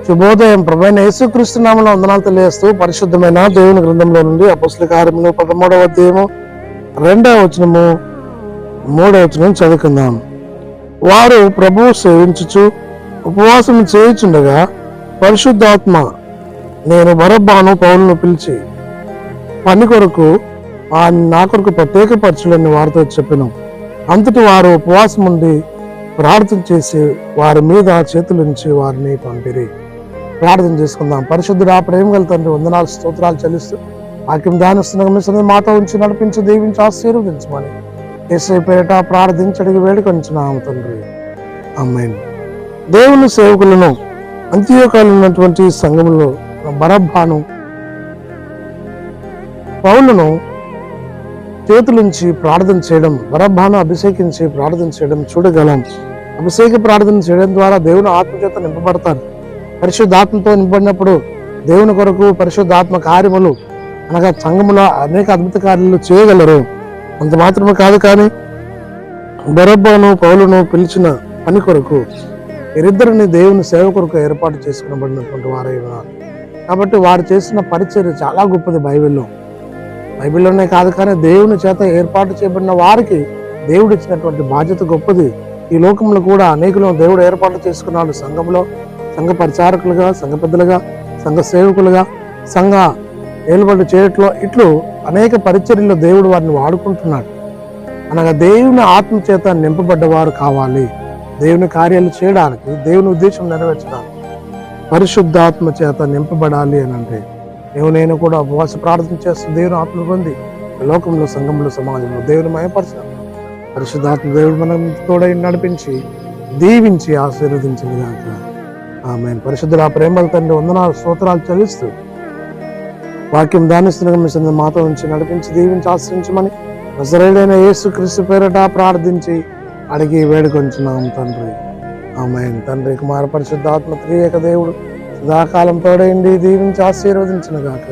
శుభోదయం. ప్రభువైన యేసుక్రీస్తు నామములో వందనాలు తెలియజేస్తూ పరిశుద్ధమైన దేవుని గ్రంథంలో నుండి అపొస్తలుల కార్యములు 13వ అధ్యాయము 2వ వచనము 3వ వచనం చదువుకుందాం. వారు ప్రభువు సేవించుచు ఉపవాసం చేయుచుండగా పరిశుద్ధాత్మ నేను బరబ్బను పౌలును పిలిచి పని కొరకు నా కొరకు ప్రత్యేకపరచులని వారితో చెప్పాను. అంతటి వారు ఉపవాసం ఉండి ప్రార్థన చేసి వారి మీద చేతులుంచి వారిని పంపిరి. ప్రార్థన చేసుకుందాం. పరిశుద్ధుడా, ప్రేమ గల తండ్రి, వందనాలు స్తోత్రాలు చెల్లిస్తూ వాక్యం ధ్యానిస్తున్న మాతో ఉంచి నడిపించి దీవించి ఆశీర్వదించమని యేసయ్య పేరిట ప్రార్థించడికి వేడుకొంచున్నాము తండ్రి. ఆమేన్. దేవుని సేవకులను అంత్యోకాలు ఉన్నటువంటి సంఘంలో బరబ్బను పౌలును చేతులుంచి ప్రార్థన చేయడం, బరబ్బను అభిషేకించి ప్రార్థన చేయడం చూడగలం. అభిషేక ప్రార్థన చేయడం ద్వారా దేవుని ఆత్మచేత నింపబడతారు. పరిశుద్ధాత్మతో నింపడినప్పుడు దేవుని కొరకు పరిశుద్ధాత్మ కార్యములు అనగా సంఘములో అనేక అద్భుత కార్యాలు చేయగలరు. అంత మాత్రమే కాదు, కానీ బరబ్బను పౌలును పిలిచిన పని కొరకు వీరిద్దరిని దేవుని సేవ కొరకు ఏర్పాటు చేసుకునబడినటువంటి వారై ఉన్నారు. కాబట్టి వారు చేసిన పరిచర్య చాలా గొప్పది. బైబిల్లోనే కాదు, కానీ దేవుని చేత ఏర్పాటు చేయబడిన వారికి దేవుడు ఇచ్చినటువంటి బాధ్యత గొప్పది. ఈ లోకంలో కూడా అనేకులను దేవుడు ఏర్పాటు చేసుకున్నాడు. సంఘంలో సంఘ పరిచారకులుగా, సంఘ పెద్దలుగా, సంఘ సేవకులుగా, సంఘ ఏలుబడి చేయట్లో ఇట్లు అనేక పరిచర్యల్లో దేవుడు వారిని వాడుకుంటున్నాడు. అనగా దేవుని ఆత్మ చేత నింపబడ్డవారు కావాలి. దేవుని కార్యాలు చేయడానికి, దేవుని ఉద్దేశం నెరవేర్చడానికి పరిశుద్ధాత్మ చేత నింపబడాలి అని అంటే నేను కూడా ఉపవాస ప్రార్థన చేస్తూ దేవుని ఆత్మ పొంది లోకంలో, సంఘంలో, సమాజంలో దేవుని మయపరచాలి. పరిశుద్ధాత్మ దేవుడు మనం తోడై నడిపించి దీవించి ఆశీర్వదించింది కాక. ఆమేన్. పరిశుద్ధుల ప్రేమల తండ్రి, వందనాలు స్తోత్రాలు చెల్లిస్తూ వాక్యం ధ్యానిస్తున్న మాతో ఉంచి నడిపించి దీవించి ఆశ్రయించమని నజరేయుడైన యేసుక్రీస్తు పేరిట ప్రార్థించి అడిగి వేడుకొంచున్నాం తండ్రి. ఆమేన్. తండ్రి, కుమార పరిశుద్ధాత్మ త్రియేక దేవుడు సదాకాలం తోడైండి దీవించి ఆశీర్వదించిన గాక.